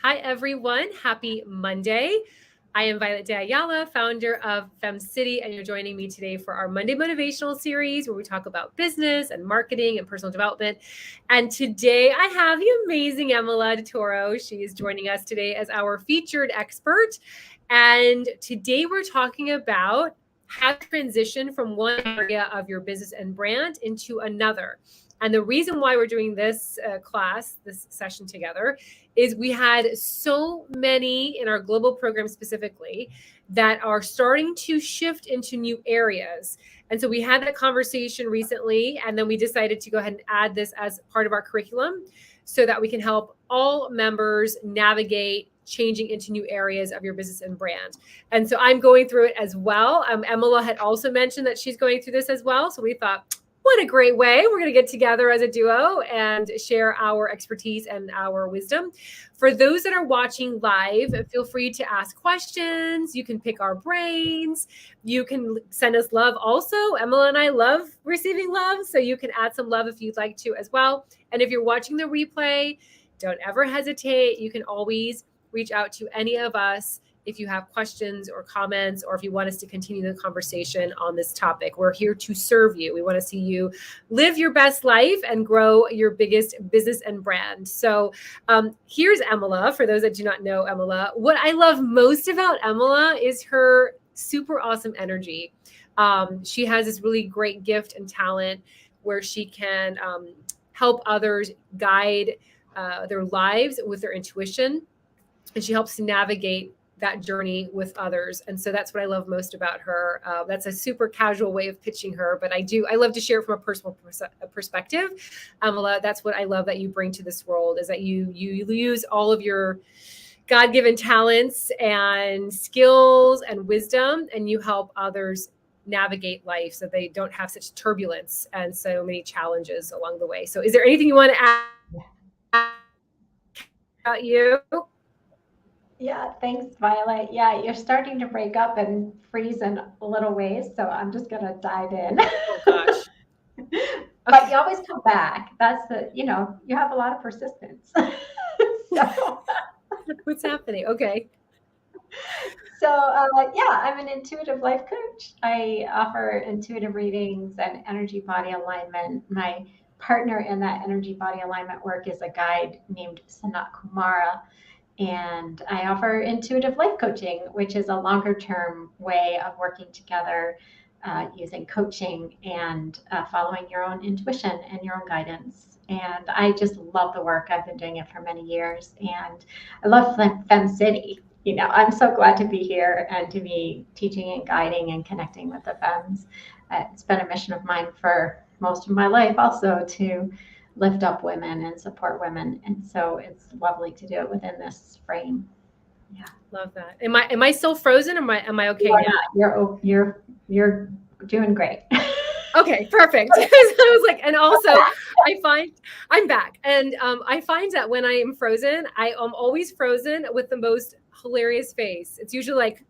Hi, everyone. Happy Monday. I am Violette de Ayala, founder of FemCity, and you're joining me today for our Monday Motivational Series where we talk about business and marketing and personal development. And today I have the amazing Emilah DeToro. She is joining us today as our featured expert. And today we're talking about how to transition from one area of your business and brand into another. And the reason why we're doing this this session together, is we had so many in our global program specifically that are starting to shift into new areas. And so we had that conversation recently, and then we decided to go ahead and add this as part of our curriculum so that we can help all members navigate changing into new areas of your business and brand. And so I'm going through it as well. Emela had also mentioned that she's going through this as well. So we thought, what a great way. We're going to get together as a duo and share our expertise and our wisdom. For those that are watching live, feel free to ask questions. You can pick our brains. You can send us love also. Emela and I love receiving love, so you can add some love if you'd like to as well. And if you're watching the replay, don't ever hesitate. You can always reach out to any of us if you have questions or comments, or if you want us to continue the conversation on this topic. We're here to serve you. We want to see you live your best life and grow your biggest business and brand. So here's Emela. For those that do not know Emela, what I love most about Emela is her super awesome energy. She has this really great gift and talent where she can help others guide their lives with their intuition. And she helps navigate that journey with others. And so that's what I love most about her. That's a super casual way of pitching her, but I love to share it from a personal perspective. Emela, that's what I love that you bring to this world, is that you use all of your God-given talents and skills and wisdom, and you help others navigate life so they don't have such turbulence and so many challenges along the way. So is there anything you want to add about you? Yeah, thanks, Violet. Yeah, you're starting to break up and freeze in little ways, so I'm just going to dive in. Oh, gosh. But you always come back. That's you have a lot of persistence. So, What's happening? Okay. yeah, I'm an intuitive life coach. I offer intuitive readings and energy body alignment. My partner in that energy body alignment work is a guide named Sanat Kumara. And I offer intuitive life coaching, which is a longer term way of working together using coaching and following your own intuition and your own guidance. And I just love the work. I've been doing it for many years. And I love FemCity. I'm so glad to be here and to be teaching and guiding and connecting with the Fems. It's been a mission of mine for most of my life also to lift up women and support women. And so it's lovely to do it within this frame. Yeah. Love that. Am I still frozen? Or am I okay now? You're doing great. Okay, perfect. So I was like, and also I find I'm back. And I find that when I am frozen, I am always frozen with the most hilarious face. It's usually like,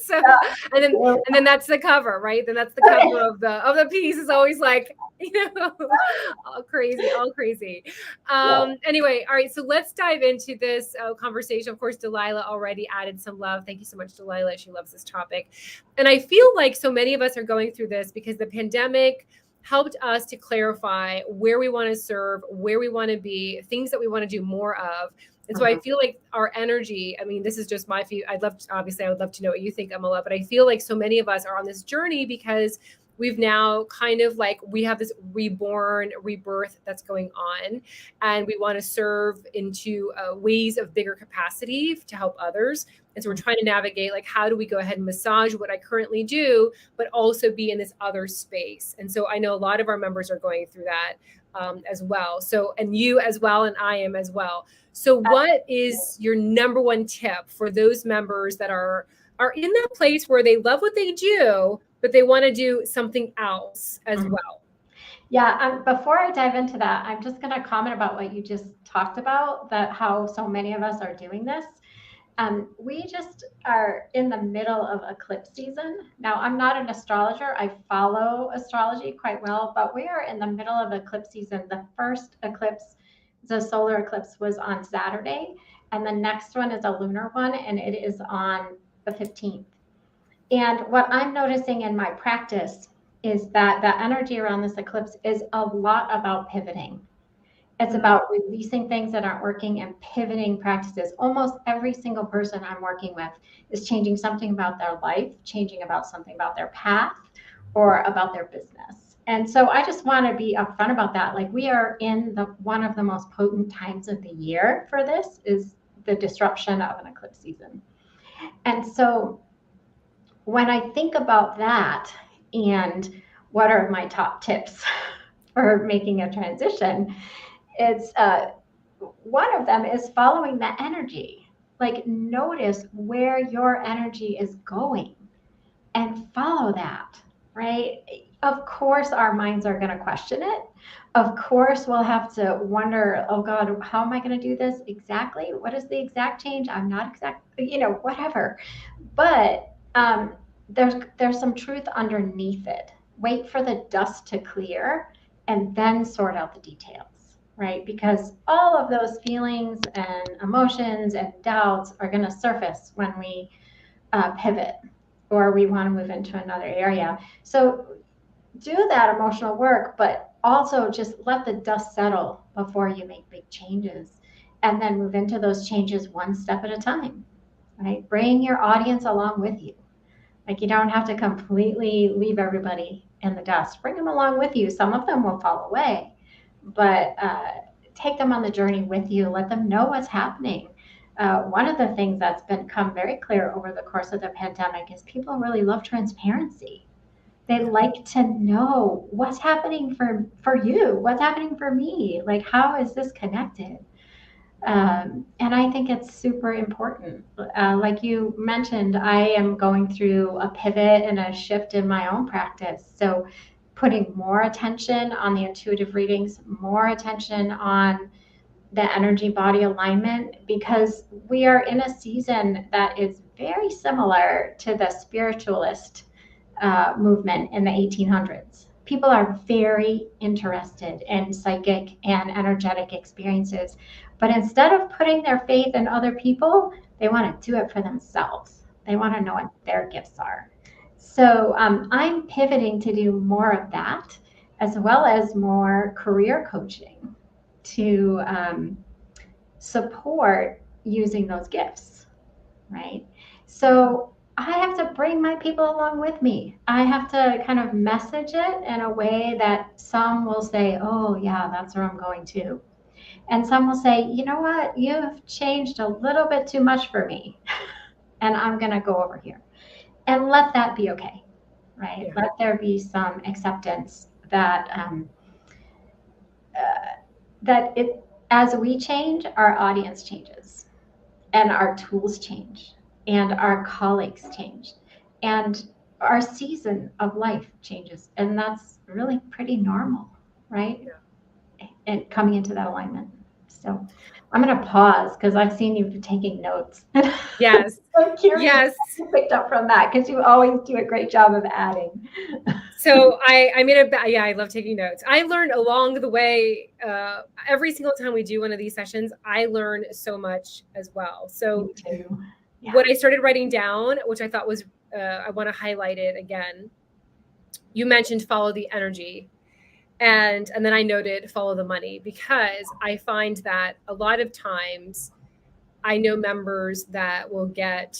so and then that's the cover, right? Then that's the cover of the piece is always like, all crazy. Anyway, all right, so let's dive into this conversation. Of course, Delilah already added some love. Thank you so much, Delilah. She loves this topic. And I feel like so many of us are going through this because the pandemic helped us to clarify where we want to serve, where we want to be, things that we want to do more of. And so I feel like our energy, I mean, this is just my view. I would love to know what you think, Emela, but I feel like so many of us are on this journey because we've now kind of like, we have this rebirth that's going on, and we want to serve into ways of bigger capacity to help others. And so we're trying to navigate, like, how do we go ahead and massage what I currently do, but also be in this other space? And so I know a lot of our members are going through that as well. So, and you as well, and I am as well. So what is your number one tip for those members that are in that place where they love what they do, but they want to do something else as well? Yeah, before I dive into that, I'm just going to comment about what you just talked about, that how so many of us are doing this. We just are in the middle of eclipse season. Now, I'm not an astrologer. I follow astrology quite well, but we are in the middle of eclipse season. The first eclipse The solar eclipse was on Saturday, and the next one is a lunar one, and it is on the 15th. And what I'm noticing in my practice is that the energy around this eclipse is a lot about pivoting. It's about releasing things that aren't working and pivoting practices. Almost every single person I'm working with is changing something about their life, changing about something about their path, or about their business. And so I just want to be upfront about that. Like, we are in one of the most potent times of the year for this, is the disruption of an eclipse season. And so when I think about that, and what are my top tips for making a transition, it's one of them is following that energy. Like, notice where your energy is going and follow that, right? Of course, our minds are going to question it. Of course, we'll have to wonder, oh God, how am I going to do this exactly? What is the exact change? I'm not exactly, whatever. But there's some truth underneath it. Wait for the dust to clear and then sort out the details, right? Because all of those feelings and emotions and doubts are going to surface when we pivot, or we want to move into another area. So do that emotional work, but also just let the dust settle before you make big changes, and then move into those changes one step at a time, right? Bring your audience along with you. Like, you don't have to completely leave everybody in the dust. Bring them along with you. Some of them will fall away, but take them on the journey with you. Let them know what's happening. One of the things that's become very clear over the course of the pandemic is people really love transparency. They like to know what's happening for you, what's happening for me. Like, how is this connected? And I think it's super important. Like you mentioned, I am going through a pivot and a shift in my own practice. So putting more attention on the intuitive readings, more attention on the energy body alignment, because we are in a season that is very similar to the spiritualist movement in the 1800s. People are very interested in psychic and energetic experiences, but instead of putting their faith in other people, they want to do it for themselves. They want to know what their gifts are. So I'm pivoting to do more of that, as well as more career coaching to support using those gifts, right? So I have to bring my people along with me. I have to kind of message it in a way that some will say, oh, yeah, that's where I'm going to. And some will say, you know what, you've changed a little bit too much for me, and I'm going to go over here. And let that be okay, right? Yeah. Let there be some acceptance that as we change, our audience changes, and our tools change, and our colleagues change, and our season of life changes. And that's really pretty normal, right? Yeah. And coming into that alignment. So I'm going to pause because I've seen you taking notes. Yes. I'm curious yes. what you picked up from that, because you always do a great job of adding. So I love taking notes. I learned along the way, every single time we do one of these sessions, I learn so much as well. So yeah. What I started writing down, which I thought was, I want to highlight it again. You mentioned follow the energy. And then I noted follow the money, because I find that a lot of times I know members that will get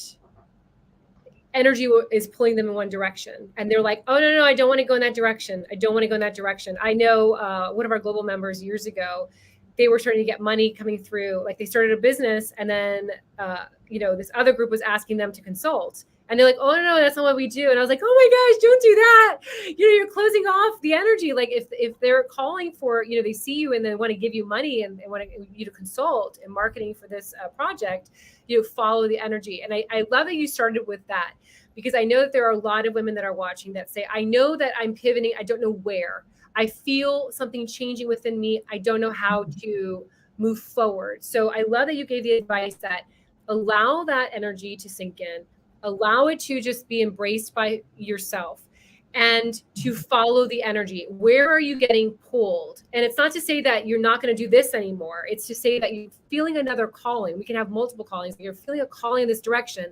energy is pulling them in one direction, and they're like, oh, no, I don't want to go in that direction. I don't want to go in that direction. I know one of our global members years ago, they were starting to get money coming through. Like, they started a business, and then, this other group was asking them to consult. And they're like, oh, no, that's not what we do. And I was like, oh my gosh, don't do that. You're closing off the energy. Like, if they're calling for, they see you and they want to give you money and they want you to consult in marketing for this project, follow the energy. And I love that you started with that, because I know that there are a lot of women that are watching that say, I know that I'm pivoting. I don't know where. I feel something changing within me. I don't know how to move forward. So I love that you gave the advice that allow that energy to sink in. Allow it to just be embraced by yourself. and to follow the energy. Where are you getting pulled? And it's not to say that you're not going to do this anymore. It's to say that you're feeling another calling. We can have multiple callings. You're feeling a calling in this direction.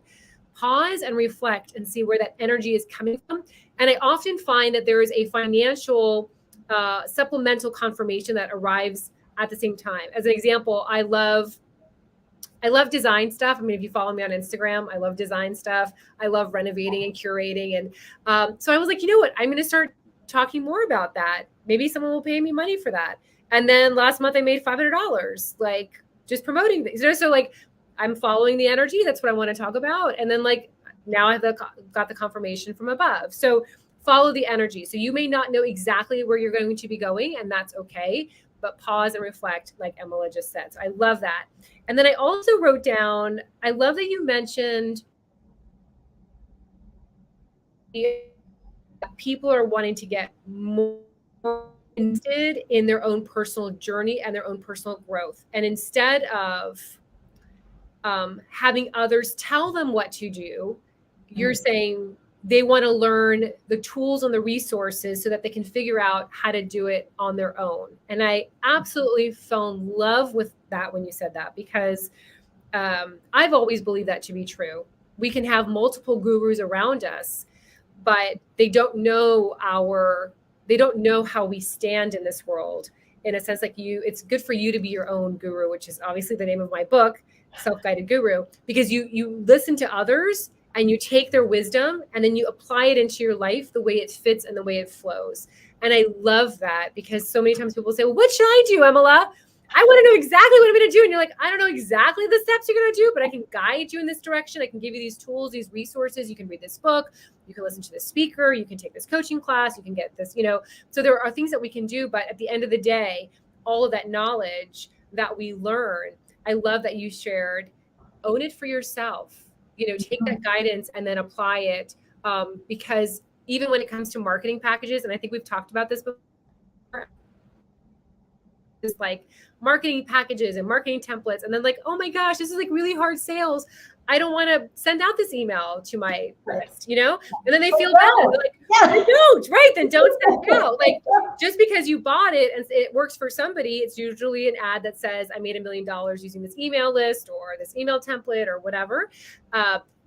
Pause and reflect and see where that energy is coming from. And I often find that there is a financial supplemental confirmation that arrives at the same time. As an example, I love design stuff. I mean, if you follow me on Instagram, I love design stuff. I love renovating and curating. And so I was like, you know what? I'm going to start talking more about that. Maybe someone will pay me money for that. And then last month I made $500, like just promoting things. So like I'm following the energy. That's what I want to talk about. And then like now I've got the confirmation from above. So follow the energy. So you may not know exactly where you're going to be going, and that's okay. But pause and reflect, like Emela just said. So I love that. And then I also wrote down, I love that you mentioned people are wanting to get more interested in their own personal journey and their own personal growth. And instead of having others tell them what to do, you're saying they want to learn the tools and the resources so that they can figure out how to do it on their own. And I absolutely fell in love with that when you said that, because I've always believed that to be true. We can have multiple gurus around us, but they don't know how we stand in this world. In a sense, like it's good for you to be your own guru, which is obviously the name of my book, Self-Guided Guru, because you listen to others and you take their wisdom and then you apply it into your life the way it fits and the way it flows. And I love that, because so many times people say, well, what should I do, Emela? I want to know exactly what I'm going to do. And you're like, I don't know exactly the steps you're going to do, but I can guide you in this direction. I can give you these tools, these resources. You can read this book. You can listen to this speaker. You can take this coaching class. You can get this, so there are things that we can do. But at the end of the day, all of that knowledge that we learn, I love that you shared, own it for yourself, take that guidance and then apply it. Because even when it comes to marketing packages, and I think we've talked about this before, is like marketing packages and marketing templates. And then like, oh my gosh, this is like really hard sales. I don't want to send out this email to my list, and then they feel bad. They're like, I don't, right? Then don't send it out. Like just because you bought it and it works for somebody, it's usually an ad that says, I made $1 million using this email list or this email template or whatever.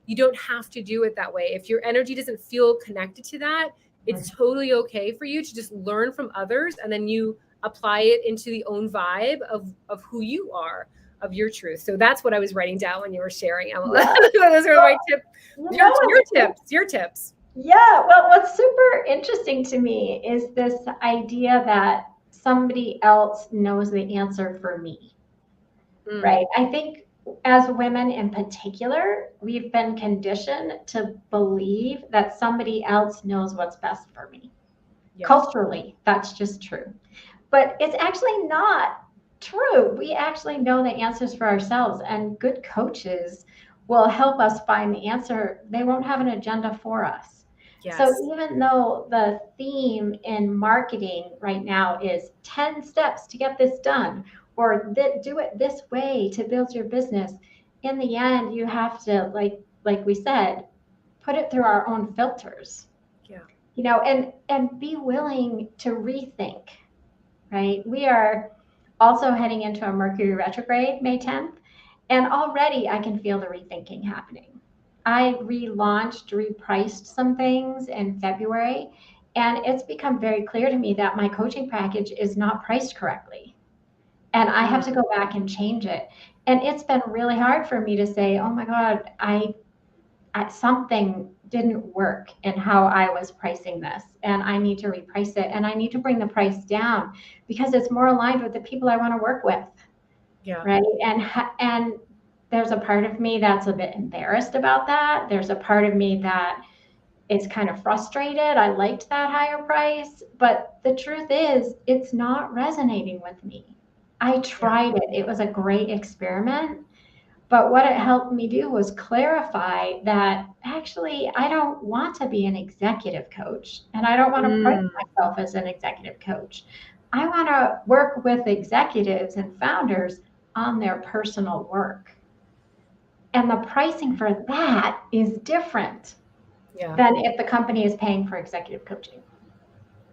You don't have to do it that way. If your energy doesn't feel connected to that, it's totally okay for you to just learn from others, and then you apply it into the own vibe of who you are, of your truth. So that's what I was writing down when you were sharing, Emela. Yeah. Those are my tips. Your tips. Yeah. Well, what's super interesting to me is this idea that somebody else knows the answer for me, right? I think as women in particular, we've been conditioned to believe that somebody else knows what's best for me. Yeah. Culturally, that's just true. But it's actually not true. We actually know the answers for ourselves, and good coaches will help us find the answer. They won't have an agenda for us. Yes. So even though the theme in marketing right now is 10 steps to get this done, or do it this way to build your business, in the end, you have to, like we said, put it through our own filters. Yeah. And be willing to rethink. Right? We are also heading into a Mercury retrograde May 10th, and already I can feel the rethinking happening. I repriced some things in February, and it's become very clear to me that my coaching package is not priced correctly, and I have to go back and change it. And it's been really hard for me to say, oh my God, something didn't work in how I was pricing this, and I need to reprice it, and I need to bring the price down because it's more aligned with the people I want to work with. Yeah. Right. And there's a part of me that's a bit embarrassed about that. There's a part of me that is kind of frustrated. I liked that higher price, but the truth is it's not resonating with me. I tried it. It was a great experiment. But what it helped me do was clarify that actually I don't want to be an executive coach, and I don't want to price myself as an executive coach. I want to work with executives and founders on their personal work. And the pricing for that is different. than if the company is paying for executive coaching,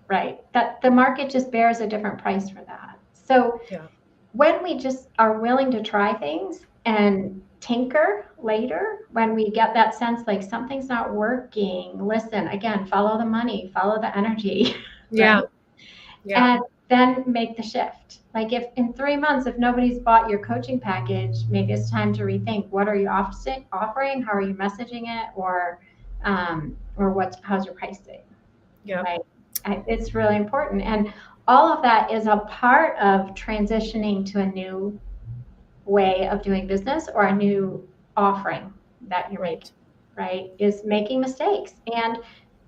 right? That the market just bears a different price for that. So when we just are willing to try things and tinker later, when we get that sense like something's not working, listen, again, follow the money, follow the energy. Right? And then make the shift. Like if in 3 months, if nobody's bought your coaching package, maybe it's time to rethink, what are you offering? How are you messaging it? Or how's your pricing? Right? It's really important. And all of that is a part of transitioning to a new way of doing business or a new offering that you're making, right? Is making mistakes and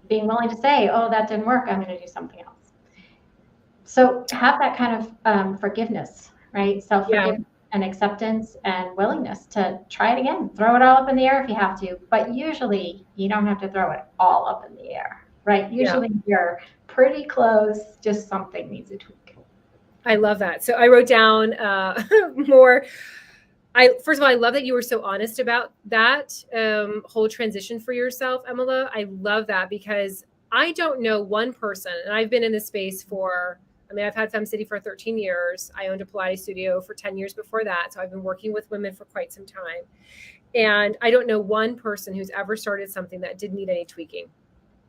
being willing to say, oh, that didn't work, I'm going to do something else. So have that kind of forgiveness, right? Self-forgiveness and acceptance and willingness to try it again. Throw it all up in the air if you have to, but usually you don't have to throw it all up in the air, right? Usually you're pretty close, just something needs a tweak. I love that. So I wrote down more. First of all, I love that you were so honest about that whole transition for yourself, Emela. I love that because I don't know one person, and I've been in this space for, I've had FemCity for 13 years. I owned a Pilates studio for 10 years before that. So I've been working with women for quite some time. And I don't know one person who's ever started something that didn't need any tweaking.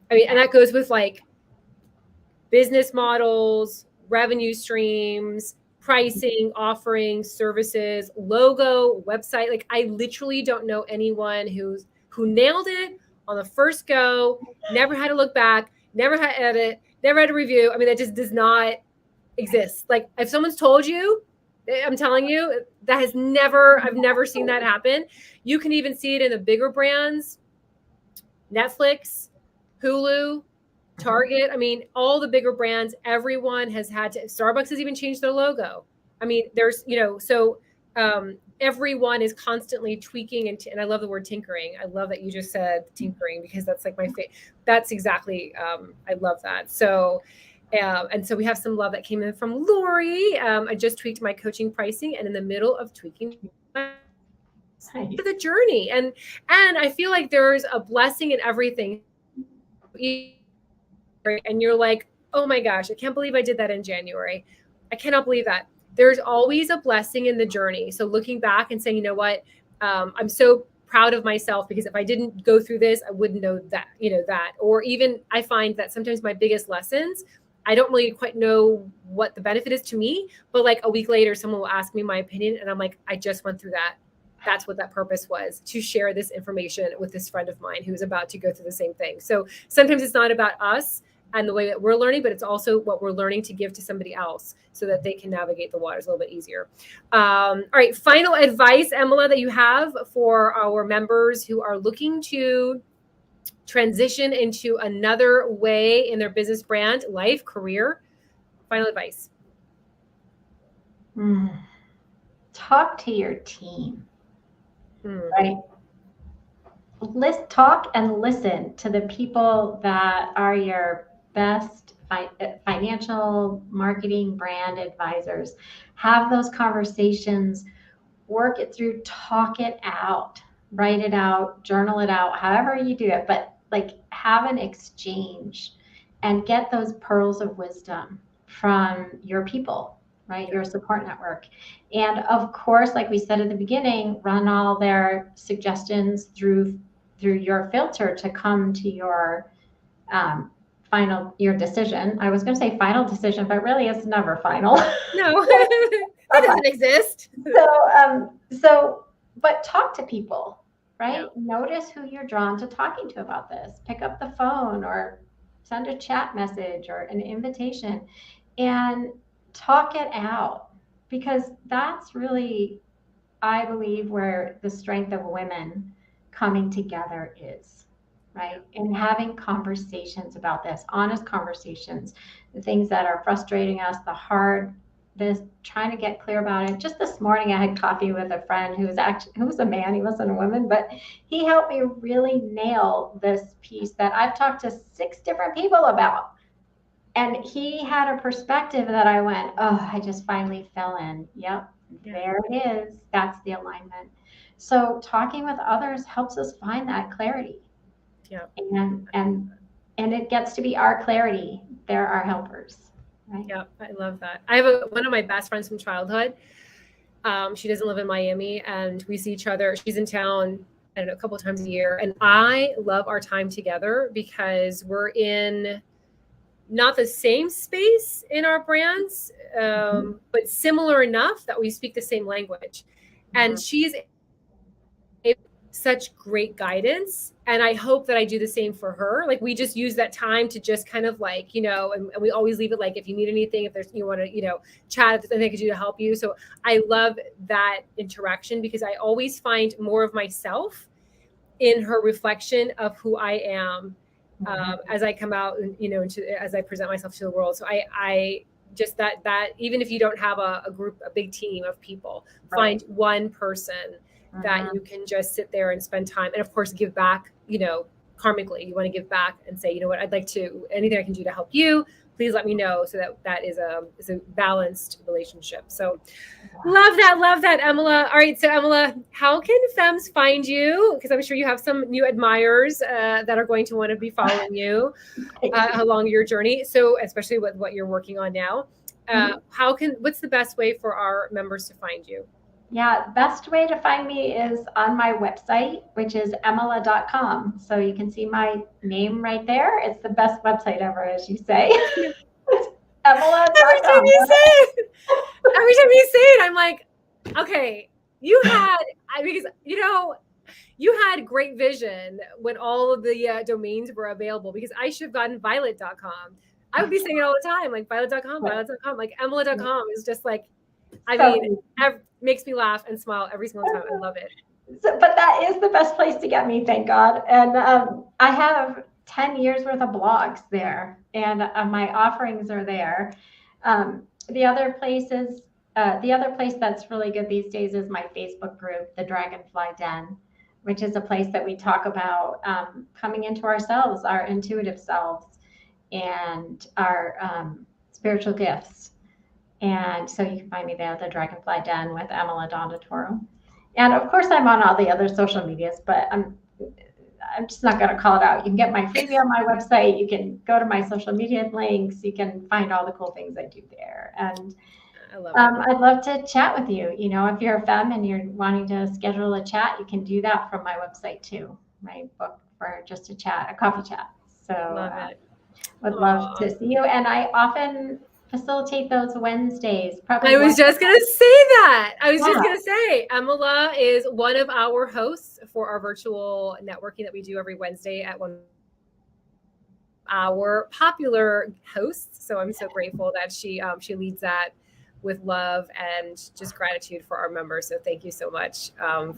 And that goes with like business models, revenue streams, pricing, offerings, services, logo, website. Like I literally don't know anyone who nailed it on the first go, never had to look back, never had to edit, never had to review. That just does not exist. Like if someone's told you, I'm telling you, I've never seen that happen. You can even see it in the bigger brands, Netflix, Hulu, Target. All the bigger brands, everyone has had to, Starbucks has even changed their logo. There's, everyone is constantly tweaking and I love the word tinkering. I love that you just said tinkering because that's like my favorite. That's exactly, I love that. So, and so we have some love that came in from Lori. I just tweaked my coaching pricing and in the middle of tweaking the journey. And I feel like there's a blessing in everything. And you're like, oh my gosh, I can't believe I did that in January. I cannot believe that. There's always a blessing in the journey. So looking back and saying, you know what, I'm so proud of myself because if I didn't go through this, I wouldn't know that, that. Or even I find that sometimes my biggest lessons, I don't really quite know what the benefit is to me, but like a week later, someone will ask me my opinion and I'm like, I just went through that. That's what that purpose was, to share this information with this friend of mine who's about to go through the same thing. So sometimes it's not about us and the way that we're learning, but it's also what we're learning to give to somebody else so that they can navigate the waters a little bit easier. All right. Final advice, Emela, that you have for our members who are looking to transition into another way in their business, brand, life, career. Final advice. Talk to your team, right? Talk and listen to the people that are your best financial, marketing, brand advisors. Have those conversations, work it through, talk it out, write it out, journal it out, however you do it, but like have an exchange and get those pearls of wisdom from your people, right? Your support network. And of course, like we said at the beginning, run all their suggestions through your filter to come to your your decision. I was going to say final decision, but really it's never final. No, it doesn't exist. But talk to people, right? Yeah. Notice who you're drawn to talking to about this. Pick up the phone or send a chat message or an invitation and talk it out, because that's really, I believe, where the strength of women coming together is, right? And having conversations about this, honest conversations, the things that are frustrating us, trying to get clear about it. Just this morning, I had coffee with a friend who was a man. He wasn't a woman, but he helped me really nail this piece that I've talked to 6 different people about. And he had a perspective that I went, oh, I just finally fell in. Yep, there it is. That's the alignment. So talking with others helps us find that clarity. Yeah. And it gets to be our clarity. They're our helpers. Right? Yeah, I love that. I have one of my best friends from childhood. She doesn't live in Miami, and we see each other. She's in town, I don't know, a couple of times a year. And I love our time together because we're in not the same space in our brands, but similar enough that we speak the same language. And she's such great guidance, and I hope that I do the same for her. Like, we just use that time to just kind of like, and we always leave it like, if you need anything, if there's, you want to, chat, if there's anything I could do to help you. So I love that interaction because I always find more of myself in her reflection of who I am as I come out and, as I present myself to the world. So I just that even if you don't have a group, a big team of people, find one person that you can just sit there and spend time, and of course give back, karmically. You want to give back and say, you know what, I'd like to, anything I can do to help you, please let me know, so that is a balanced relationship. So love that, Emela. All right, so Emela, how can femmes find you? Because I'm sure you have some new admirers that are going to want to be following you along your journey. So especially with what you're working on now, what's the best way for our members to find you? Yeah, best way to find me is on my website, which is Emela.com. So you can see my name right there. It's the best website ever, as you say. It's Emela.com. Every time you say it, I'm like, okay, because you had great vision when all of the domains were available, because I should have gotten Violette.com. I would be saying it all the time, like Violette.com, like Emela.com is just like, makes me laugh and smile every single time. I love it. But that is the best place to get me, thank God. And I have 10 years worth of blogs there, and my offerings are there. The other place that's really good these days is my Facebook group, the Dragonfly Den, which is a place that we talk about coming into ourselves, our intuitive selves, and our spiritual gifts. And so you can find me there, the Dragonfly Den with Emilah DeToro. And of course, I'm on all the other social medias, but I'm just not going to call it out. You can get my freebie on my website. You can go to my social media links. You can find all the cool things I do there. And I'd love to chat with you. If you're a femme and you're wanting to schedule a chat, you can do that from my website too. Right, book for just a chat, a coffee chat. So would love to see you. And I often facilitate those Wednesdays. I was just going to say that. Emela is one of our hosts for our virtual networking that we do every Wednesday at one of our popular hosts. So I'm so grateful that she leads that with love and just gratitude for our members. So thank you so much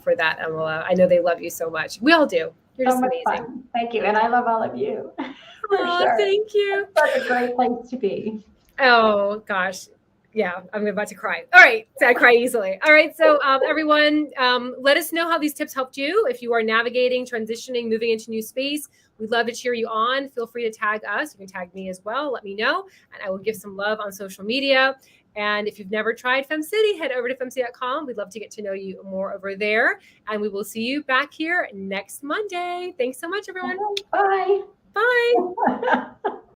for that, Emela. I know they love you so much. We all do. You're just amazing. Fun. Thank you. And I love all of you. Thank you. It's such a great place to be. Oh, gosh. Yeah, I'm about to cry. All right. So I cry easily. All right. So everyone, let us know how these tips helped you. If you are navigating, transitioning, moving into new space, we'd love to cheer you on. Feel free to tag us. You can tag me as well. Let me know. And I will give some love on social media. And if you've never tried FemCity, head over to FemCity.com. We'd love to get to know you more over there. And we will see you back here next Monday. Thanks so much, everyone. Bye. Bye.